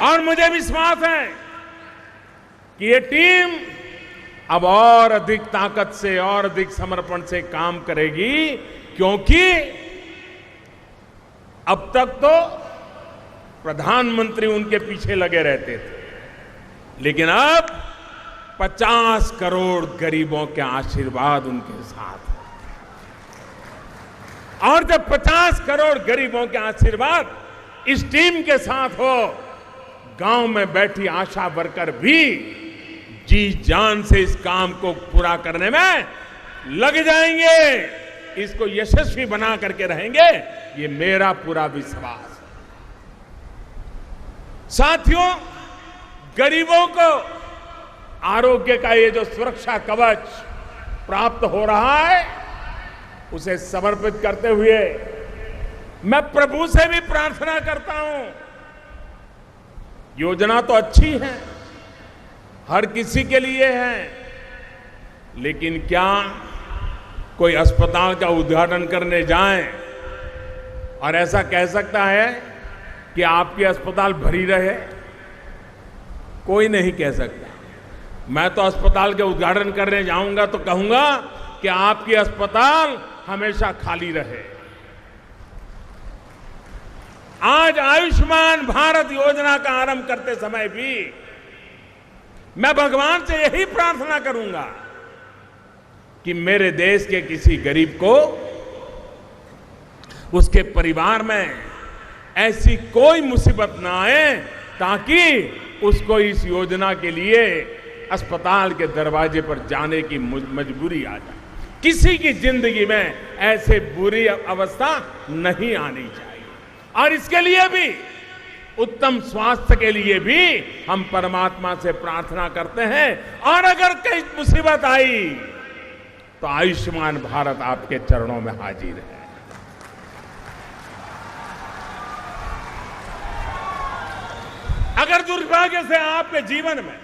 और मुझे विश्वास है कि ये टीम अब और अधिक ताकत से और अधिक समर्पण से काम करेगी, क्योंकि अब तक तो प्रधानमंत्री उनके पीछे लगे रहते थे, लेकिन अब 50 करोड़ गरीबों के आशीर्वाद उनके साथ है। और जब 50 करोड़ गरीबों के आशीर्वाद इस टीम के साथ हो, गांव में बैठी आशा वर्कर भी जी जान से इस काम को पूरा करने में लग जाएंगे, इसको यशस्वी बना करके रहेंगे, ये मेरा पूरा विश्वास है। साथियों, गरीबों को आरोग्य का ये जो सुरक्षा कवच प्राप्त हो रहा है, उसे समर्पित करते हुए मैं प्रभु से भी प्रार्थना करता हूं। योजना तो अच्छी है, हर किसी के लिए है, लेकिन क्या कोई अस्पताल का उद्घाटन करने जाए और ऐसा कह सकता है कि आपकी अस्पताल भरी रहे? कोई नहीं कह सकता। मैं तो अस्पताल के उद्घाटन करने जाऊंगा तो कहूंगा कि आपकी अस्पताल हमेशा खाली रहे। आज आयुष्मान भारत योजना का आरंभ करते समय भी मैं भगवान से यही प्रार्थना करूंगा कि मेरे देश के किसी गरीब को, उसके परिवार में ऐसी कोई मुसीबत ना आए ताकि उसको इस योजना के लिए अस्पताल के दरवाजे पर जाने की मजबूरी आ जाए। किसी की जिंदगी में ऐसे बुरी अवस्था नहीं आनी चाहिए। और इसके लिए भी, उत्तम स्वास्थ्य के लिए भी हम परमात्मा से प्रार्थना करते हैं। और अगर कोई मुसीबत आई तो आयुष्मान भारत आपके चरणों में हाजिर है। अगर दुर्भाग्य से आपके जीवन में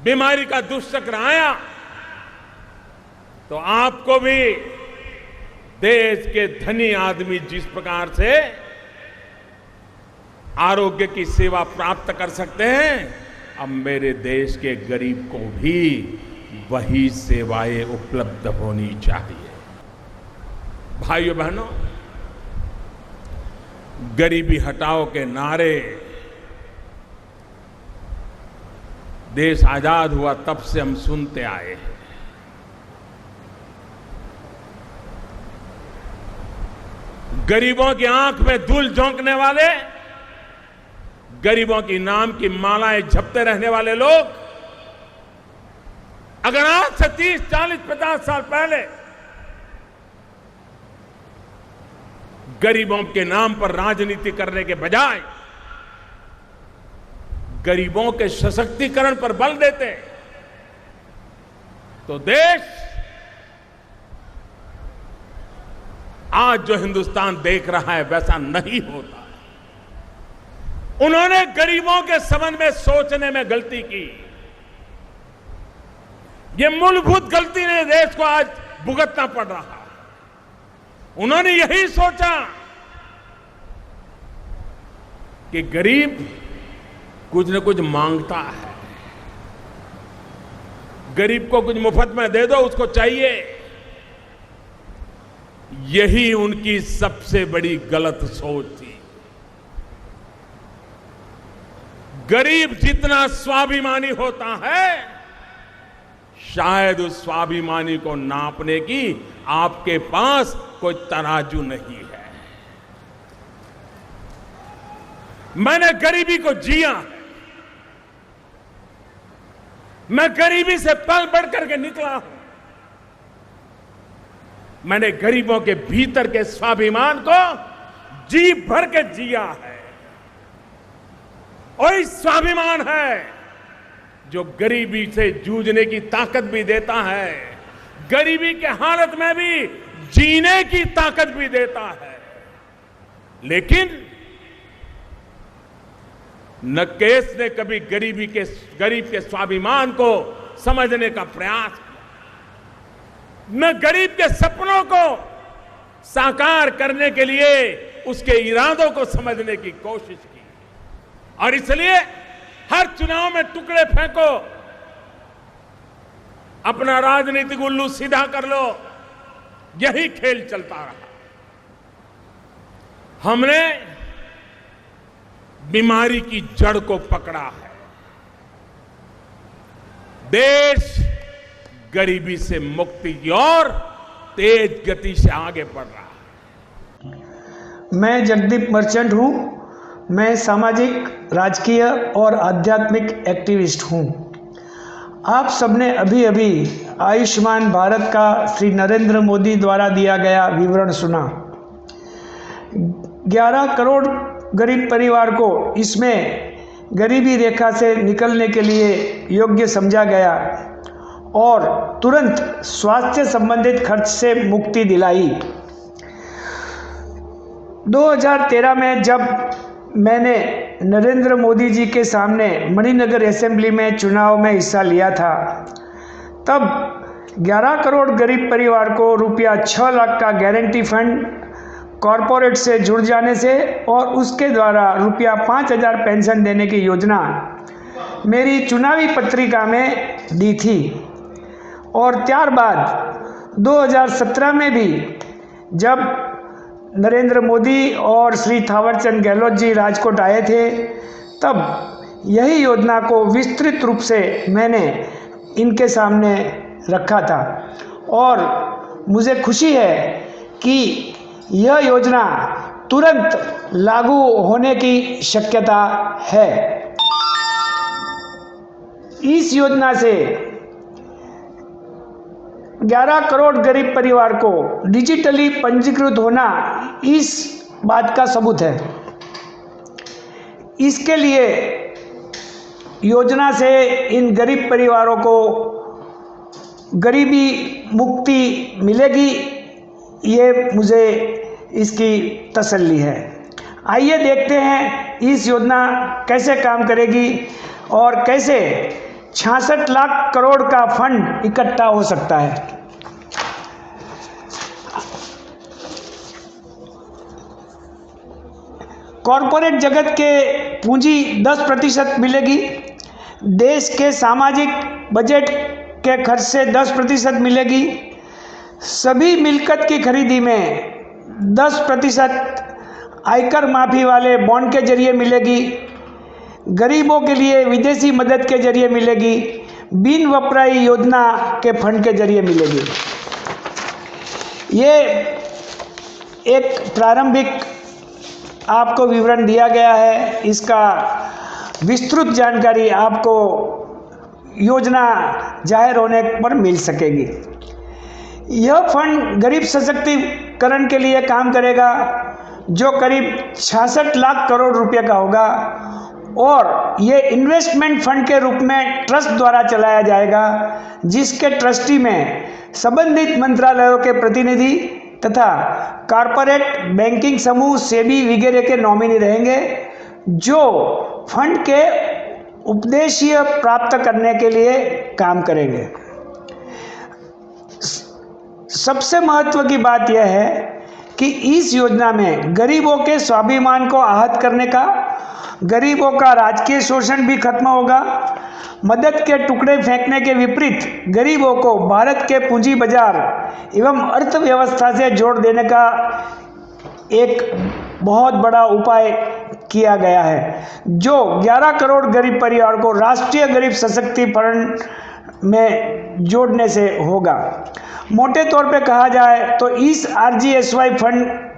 बीमारी का दुष्चक्र आया तो आपको भी देश के धनी आदमी जिस प्रकार से आरोग्य की सेवा प्राप्त कर सकते हैं, अब मेरे देश के गरीब को भी वही सेवाएं उपलब्ध होनी चाहिए। भाइयों बहनों, गरीबी हटाओ के नारे देश आजाद हुआ तब से हम सुनते आए हैं। गरीबों की आंख में धूल झोंकने वाले, गरीबों की नाम की मालाएं झपटे रहने वाले लोग, अगर आज से 30, 40, 50 साल पहले गरीबों के नाम पर राजनीति करने के बजाय गरीबों के सशक्तिकरण पर बल देते तो देश आज जो हिंदुस्तान देख रहा है वैसा नहीं होता। उन्होंने गरीबों के संबंध में सोचने में गलती की। ये मूलभूत गलती ने देश को आज भुगतना पड़ रहा है। उन्होंने यही सोचा कि गरीब कुछ न कुछ मांगता है, गरीब को कुछ मुफ्त में दे दो, उसको चाहिए। यही उनकी सबसे बड़ी गलत सोच थी। गरीब जितना स्वाभिमानी होता है, शायद उस स्वाभिमानी को नापने की आपके पास कोई तराजू नहीं है। मैंने गरीबी को जिया, मैं गरीबी से पल बढ़ करके निकला हूं। मैंने गरीबों के भीतर के स्वाभिमान को जी भर के जिया है। और इस स्वाभिमान है जो गरीबी से जूझने की ताकत भी देता है, गरीबी के हालत में भी जीने की ताकत भी देता है। लेकिन न केस ने कभी गरीब के स्वाभिमान को समझने का प्रयास किया, न गरीब के सपनों को साकार करने के लिए उसके इरादों को समझने की कोशिश की। और इसलिए हर चुनाव में टुकड़े फेंको, अपना राजनीतिक उल्लू सीधा कर लो, यही खेल चलता रहा। हमने बीमारी की जड़ को पकड़ा है। देश गरीबी से मुक्ति की ओर तेज गति से आगे बढ़ रहा है। मैं जगदीप मर्चेंट हूं। मैं सामाजिक, राजकीय और आध्यात्मिक एक्टिविस्ट हूं। आप सबने अभी अभी आयुष्मान भारत का श्री नरेंद्र मोदी द्वारा दिया गया विवरण सुना। 11 करोड़ गरीब परिवार को इसमें गरीबी रेखा से निकलने के लिए योग्य समझा गया और तुरंत स्वास्थ्य संबंधित खर्च से मुक्ति दिलाई। 2013 में जब मैंने नरेंद्र मोदी जी के सामने मणिनगर असेंबली में चुनाव में हिस्सा लिया था, तब 11 करोड़ गरीब परिवार को रुपया 6 लाख का गारंटी फंड कॉरपोरेट से जुड़ जाने से और उसके द्वारा रुपया 5,000 पेंशन देने की योजना मेरी चुनावी पत्रिका में दी थी। और त्यारबाद 2017 में भी जब नरेंद्र मोदी और श्री थावरचंद गहलोत जी राजकोट आए थे, तब यही योजना को विस्तृत रूप से मैंने इनके सामने रखा था और मुझे खुशी है कि यह योजना तुरंत लागू होने की शक्यता है। इस योजना से 11 करोड़ गरीब परिवार को डिजिटली पंजीकृत होना इस बात का सबूत है। इसके लिए योजना से इन गरीब परिवारों को गरीबी मुक्ति मिलेगी, ये मुझे इसकी तसल्ली है। आइए देखते हैं इस योजना कैसे काम करेगी और कैसे 66 लाख करोड़ का फंड इकट्ठा हो सकता है। कॉरपोरेट जगत के पूंजी 10% मिलेगी। देश के सामाजिक बजट के खर्च से 10% मिलेगी। सभी मिल्कियत की खरीदी में 10% आयकर माफी वाले बॉन्ड के जरिए मिलेगी। गरीबों के लिए विदेशी मदद के जरिए मिलेगी। बिन वपराई योजना के फंड के जरिए मिलेगी। ये एक प्रारंभिक आपको विवरण दिया गया है। इसका विस्तृत जानकारी आपको योजना जाहिर होने पर मिल सकेगी। यह फंड गरीब सशक्तिकरण के लिए काम करेगा, जो करीब 66 लाख करोड़ रुपए का होगा और ये इन्वेस्टमेंट फंड के रूप में ट्रस्ट द्वारा चलाया जाएगा, जिसके ट्रस्टी में संबंधित मंत्रालयों के प्रतिनिधि तथा कॉरपोरेट बैंकिंग समूह सेबी वगैरह के नॉमिनी रहेंगे, जो फंड के उद्देश्य प्राप्त करने के लिए काम करेंगे। सबसे महत्व की बात यह है कि इस योजना में गरीबों के स्वाभिमान को आहत करने का, गरीबों का राजकीय शोषण भी खत्म होगा। मदद के टुकड़े फेंकने के विपरीत गरीबों को भारत के पूंजी बाजार एवं अर्थव्यवस्था से जोड़ देने का एक बहुत बड़ा उपाय किया गया है, जो 11 करोड़ गरीब परिवार को राष्ट्रीय गरीब सशक्तिकरण में जोड़ने से होगा। मोटे तौर पे कहा जाए तो इस RGSY फंड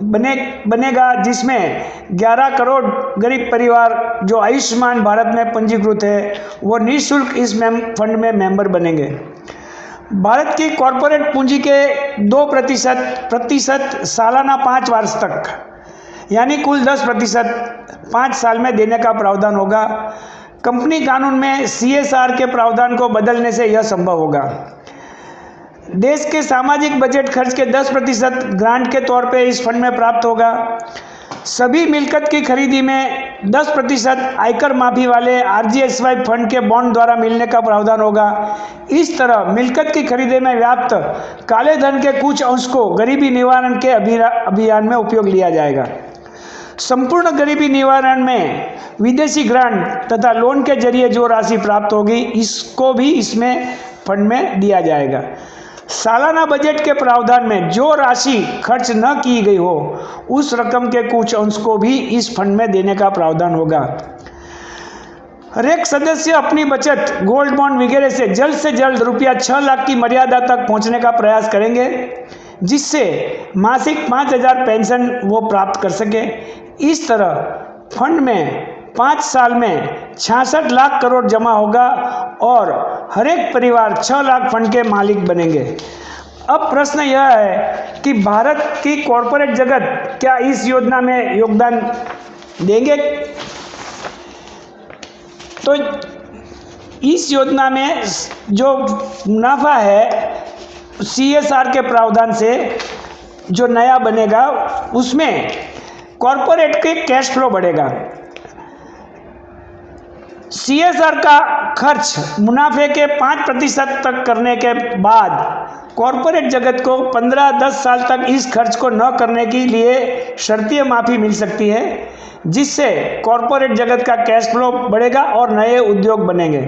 बनेगा, जिसमें 11 करोड़ गरीब परिवार जो आयुष्मान भारत में पंजीकृत है, वो निःशुल्क इस फंड में मेंबर बनेंगे। भारत की कॉरपोरेट पूंजी के 2% सालाना 5 वर्ष तक, यानी कुल 10% 5 साल में देने का प्रावधान होगा। कंपनी कानून में CSR के प्रावधान को बदलने से यह संभव होगा। देश के सामाजिक बजट खर्च के 10% ग्रांट के तौर पे इस फंड में प्राप्त होगा। सभी मिल्कियत की खरीदी में 10% आयकर माफी वाले RGSY फंड के बॉन्ड द्वारा मिलने का प्रावधान होगा। इस तरह मिल्कियत की खरीदी में व्याप्त काले धन के कुछ अंश को गरीबी निवारण के अभियान में उपयोग लिया जाएगा। संपूर्ण गरीबी निवारण में विदेशी ग्रांट तथा लोन के जरिए जो राशि प्राप्त होगी इसको भी इसमें फंड में दिया जाएगा। सालाना बजट के प्रावधान में जो राशि खर्च न की गई हो उस रकम के कुछ अंश को भी इस फंड में देने का प्रावधान होगा। हर एक सदस्य अपनी बचत गोल्ड बॉन्ड वगैरह से जल्द रुपया 6 लाख की मर्यादा तक पहुंचने का प्रयास करेंगे, जिससे मासिक 5,000 पेंशन वो प्राप्त कर सके। इस तरह फंड में 5 साल में 66 लाख करोड़ जमा होगा और हर एक परिवार 6 लाख फंड के मालिक बनेंगे। अब प्रश्न यह है कि भारत की कॉरपोरेट जगत क्या इस योजना में योगदान देंगे? तो इस योजना में जो मुनाफा है CSR के प्रावधान से जो नया बनेगा उसमें कॉरपोरेट के कैश फ्लो बढ़ेगा। CSR का खर्च मुनाफे के 5% तक करने के बाद कॉरपोरेट जगत को 15-10 साल तक इस खर्च को न करने के लिए शर्तीय माफी मिल सकती है, जिससे कॉरपोरेट जगत का कैश फ्लो बढ़ेगा और नए उद्योग बनेंगे।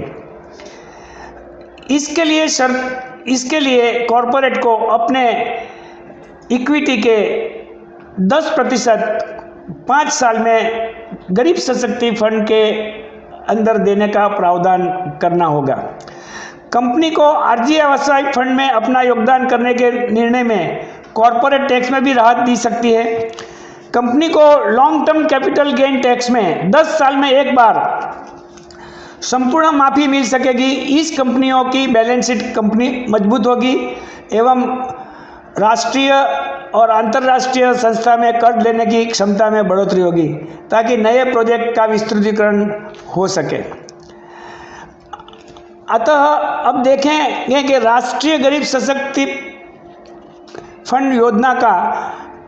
इसके लिए कॉरपोरेट को अपने इक्विटी के 10% 5 साल में गरीब सशक्ति फंड के अंदर देने का प्रावधान करना होगा। कंपनी को आरजीआई व्यावसायिक फंड में अपना योगदान करने के निर्णय में कॉरपोरेट टैक्स में भी राहत दी सकती है। कंपनी को long term capital gain tax में 10 साल में एक बार संपूर्ण माफी मिल सकेगी। इस कंपनियों की बैलेंस शीट कंपनी मजबूत होगी एवं राष्ट्रीय और अंतर्राष्ट्रीय संस्था में कर्ज लेने की क्षमता में बढ़ोतरी होगी, ताकि नए प्रोजेक्ट का विस्तृतीकरण हो सके। अतः अब देखें कि राष्ट्रीय गरीब सशक्ति फंड योजना का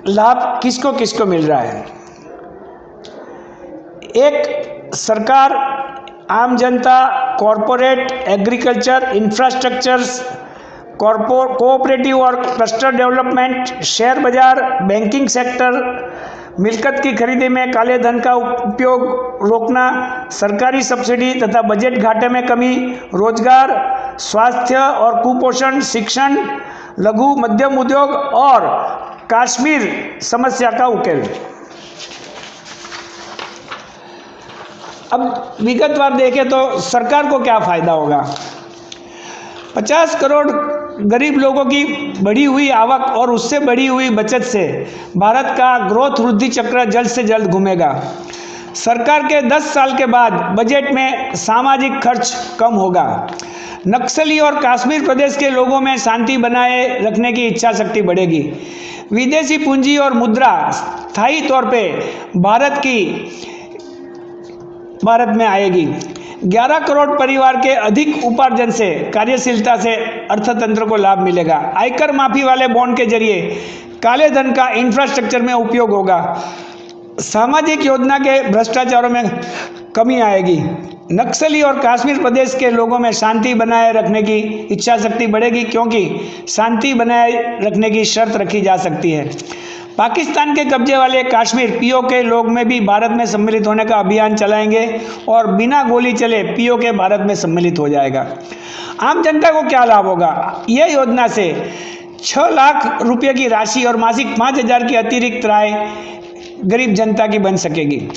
लाभ किसको किसको मिल रहा है। एक सरकार, आम जनता, कॉरपोरेट, एग्रीकल्चर, इंफ्रास्ट्रक्चर्स, कोऑपरेटिव और क्लस्टर डेवलपमेंट, शेयर बाजार, बैंकिंग सेक्टर, मिल्कत की खरीदी में काले धन का उपयोग रोकना, सरकारी सब्सिडी तथा बजट घाटे में कमी, रोजगार, स्वास्थ्य और कुपोषण, शिक्षण, लघु मध्यम उद्योग और कश्मीर समस्या का उकेल। अब विगतवार देखें तो सरकार को क्या फायदा होगा। 50 करोड़ गरीब लोगों की बढ़ी हुई आवक और उससे बढ़ी हुई बचत से भारत का ग्रोथ वृद्धि चक्र जल्द से जल्द घूमेगा। सरकार के 10 साल के बाद बजट में सामाजिक खर्च कम होगा। नक्सली और कश्मीर प्रदेश के लोगों में शांति बनाए रखने की इच्छा शक्ति बढ़ेगी। विदेशी पूंजी और मुद्रा स्थायी तौर पे भारत में आएगी। 11 करोड़ परिवार के अधिक उपार्जन से कार्यशीलता से अर्थतंत्र को लाभ मिलेगा। आयकर माफी वाले बॉन्ड के जरिए काले धन का इंफ्रास्ट्रक्चर में उपयोग होगा। सामाजिक योजना के भ्रष्टाचारों में कमी आएगी। नक्सली और कश्मीर प्रदेश के लोगों में शांति बनाए रखने की इच्छा शक्ति बढ़ेगी, क्योंकि शांति बनाए रखने की शर्त रखी जा सकती है। पाकिस्तान के कब्जे वाले कश्मीर पीओके लोग में भी भारत में सम्मिलित होने का अभियान चलाएंगे और बिना गोली चले पीओके भारत में सम्मिलित हो जाएगा। आम जनता को क्या लाभ होगा। यह योजना से 6 लाख रुपये की राशि और मासिक 5,000 की अतिरिक्त आय गरीब जनता की बन सकेगी।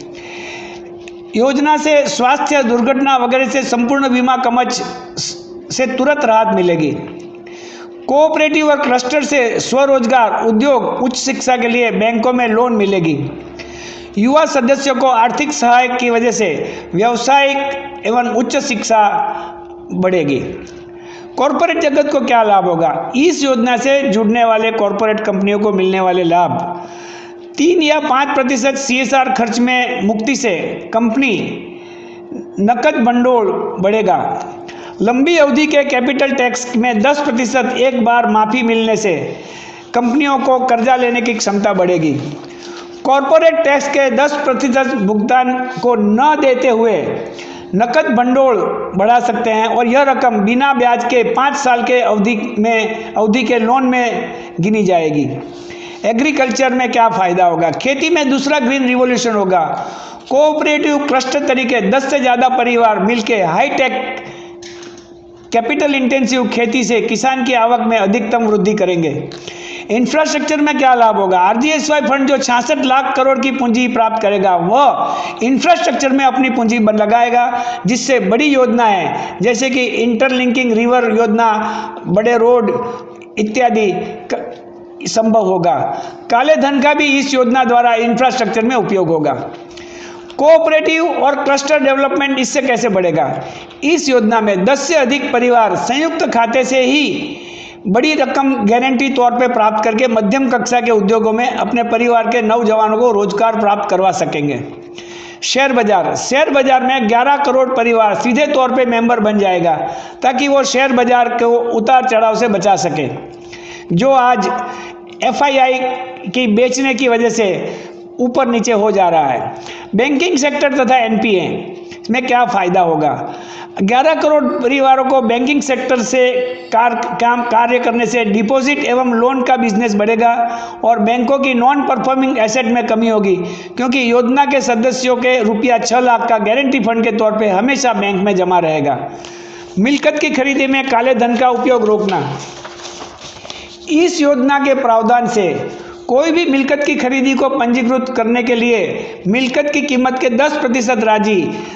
योजना से स्वास्थ्य, दुर्घटना वगैरह से संपूर्ण बीमा कवच से तुरंत राहत मिलेगी। कोऑपरेटिव और क्लस्टर से स्वरोजगार, उद्योग, उच्च शिक्षा के लिए बैंकों में लोन मिलेगी। युवा सदस्यों को आर्थिक सहायता की वजह से व्यावसायिक एवं उच्च शिक्षा बढ़ेगी। कॉरपोरेट जगत को क्या लाभ होगा। इस योजना से जुड़ने वाले कॉरपोरेट कंपनियों को मिलने वाले लाभ 3 या 5% CSR खर्च में मुक्ति से कंपनी नकद भंडोल बढ़ेगा। लंबी अवधि के कैपिटल टैक्स में 10% एक बार माफी मिलने से कंपनियों को कर्जा लेने की क्षमता बढ़ेगी। कॉरपोरेट टैक्स के 10% भुगतान को न देते हुए नकद भंडोल बढ़ा सकते हैं और यह रकम बिना ब्याज के 5 साल के अवधि के लोन में गिनी जाएगी। एग्रीकल्चर में क्या फ़ायदा होगा, खेती में दूसरा ग्रीन रिवॉल्यूशन होगा। कोऑपरेटिव क्लस्टर तरीके 10 से ज़्यादा परिवार मिलके हाईटेक कैपिटल इंटेंसिव खेती से किसान की आवक में अधिकतम वृद्धि करेंगे। इंफ्रास्ट्रक्चर में क्या लाभ होगा, आरजीएसवाई फंड जो 66 लाख करोड़ की पूंजी प्राप्त करेगा वह इंफ्रास्ट्रक्चर में अपनी पूंजी लगाएगा, जिससे बड़ी योजनाएं जैसे कि इंटरलिंकिंग रिवर योजना, बड़े रोड इत्यादि संभव होगा। काले धन का भी इस योजना द्वारा इंफ्रास्ट्रक्चर में उपयोग होगा। कोऑपरेटिव और क्लस्टर डेवलपमेंट इससे कैसे बढ़ेगा, इस योजना में 10 से अधिक परिवार संयुक्त खाते से ही बड़ी रकम गारंटी तौर पे प्राप्त करके मध्यम कक्षा के उद्योगों में अपने परिवार के नौजवानों को रोजगार प्राप्त करवा सकेंगे। शेयर बाजार में 11 करोड़ परिवार सीधे तौर पे मेंबर बन जाएगा, ताकि वो शेयर बाजार को उतार चढ़ाव से बचा सके, जो आज एफआईआई की बेचने की वजह से ऊपर नीचे हो जा रहा है। बैंकिंग सेक्टर तथा एनपीए में क्या फायदा होगा, 11 करोड़ परिवारों को बैंकिंग सेक्टर से कार्य करने से डिपॉजिट एवं लोन का बिजनेस बढ़ेगा और बैंकों की नॉन परफॉर्मिंग एसेट में कमी होगी, क्योंकि योजना के सदस्यों के रुपया 6 लाख का गारंटी फंड के तौर पे हमेशा बैंक में जमा रहेगा। मिल्कियत की खरीदी में काले धन का उपयोग रोकना, इस योजना के प्रावधान से कोई भी मिल्कियत की खरीदी को पंजीकृत करने के लिए मिल्कियत की कीमत के 10%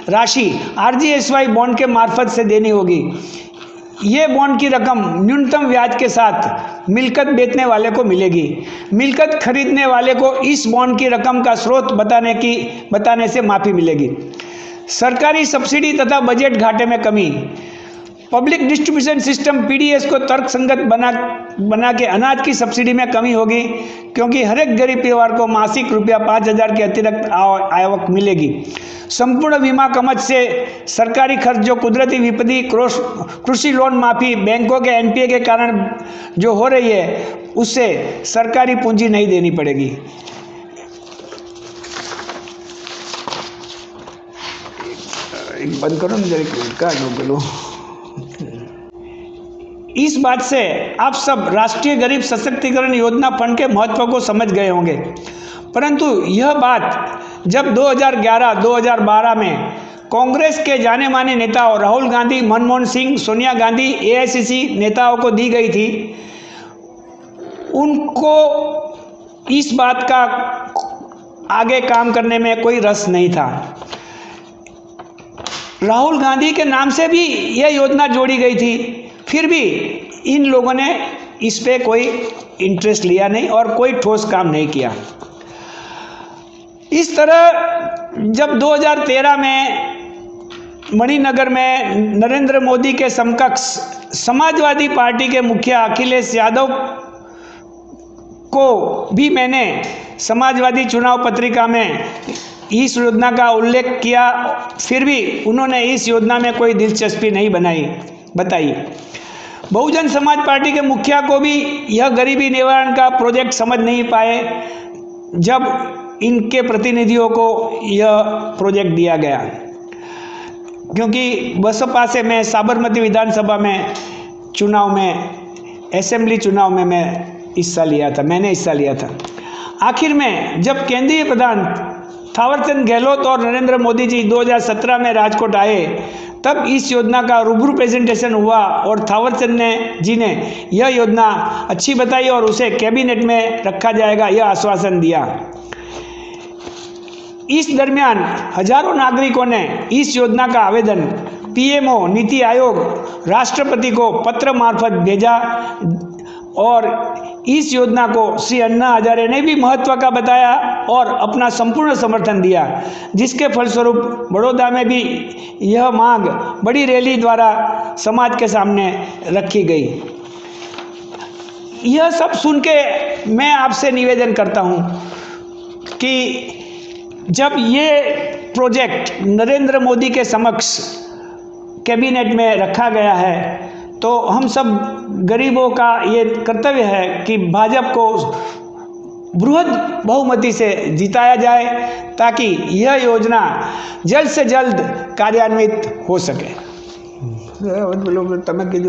राशि आरजीएसवाई बॉन्ड के मार्फत से देनी होगी। ये बॉन्ड की रकम न्यूनतम ब्याज के साथ मिल्कियत बेचने वाले को मिलेगी। मिल्कियत खरीदने वाले को इस बॉन्ड की रकम का स्रोत बताने से माफ़ी मिलेगी। सरकारी सब्सिडी तथा बजट घाटे में कमी, पब्लिक डिस्ट्रीब्यूशन सिस्टम पीडीएस को तर्कसंगत बना के अनाज की सब्सिडी में कमी होगी, क्योंकि हर एक गरीब परिवार को मासिक रुपया 5,000 की अतिरिक्त आवक मिलेगी। संपूर्ण बीमा कवच से सरकारी खर्च जो कुदरती विपत्ति, कृषि लोन माफी, बैंकों के एनपीए के कारण जो हो रही है, उससे सरकारी पूंजी नहीं देनी पड़ेगी। बंद करो ना, इस बात से आप सब राष्ट्रीय गरीब सशक्तिकरण योजना फंड के महत्व को समझ गए होंगे, परंतु यह बात जब 2011-2012 में कांग्रेस के जाने माने नेताओं राहुल गांधी, मनमोहन सिंह, सोनिया गांधी, एआईसीसी नेताओं को दी गई थी, उनको इस बात का आगे काम करने में कोई रस नहीं था। राहुल गांधी के नाम से भी यह योजना जोड़ी गई थी, फिर भी इन लोगों ने इस पे कोई इंटरेस्ट लिया नहीं और कोई ठोस काम नहीं किया। इस तरह जब 2013 में मणिनगर में नरेंद्र मोदी के समकक्ष समाजवादी पार्टी के मुखिया अखिलेश यादव को भी मैंने समाजवादी चुनाव पत्रिका में इस योजना का उल्लेख किया, फिर भी उन्होंने इस योजना में कोई दिलचस्पी नहीं बताई। बहुजन समाज पार्टी के मुखिया को भी यह गरीबी निवारण का प्रोजेक्ट समझ नहीं पाए जब इनके प्रतिनिधियों को यह प्रोजेक्ट दिया गया, क्योंकि बसपा से मैं साबरमती विधानसभा में चुनाव में, असेंबली चुनाव में मैंने हिस्सा लिया था। आखिर में जब केंद्रीय प्रधान थावरचंद गहलोत और नरेंद्र मोदी जी 2017 में राजकोट आए, तब इस योजना का रूबरू प्रेजेंटेशन हुआ और थावरचंद जी ने यह योजना अच्छी बताई और उसे कैबिनेट में रखा जाएगा, यह आश्वासन दिया। इस दरमियान हजारों नागरिकों ने इस योजना का आवेदन पीएमओ, नीति आयोग, राष्ट्रपति को पत्र मार्फत भेजा और इस योजना को श्री अन्ना हजारे ने भी महत्व का बताया और अपना संपूर्ण समर्थन दिया, जिसके फलस्वरूप बड़ौदा में भी यह मांग बड़ी रैली द्वारा समाज के सामने रखी गई। यह सब सुन के मैं आपसे निवेदन करता हूं कि जब ये प्रोजेक्ट नरेंद्र मोदी के समक्ष कैबिनेट में रखा गया है, तो हम सब गरीबों का ये कर्तव्य है कि भाजपा को बृहद बहुमति से जिताया जाए, ताकि यह योजना जल्द से जल्द कार्यान्वित हो सके।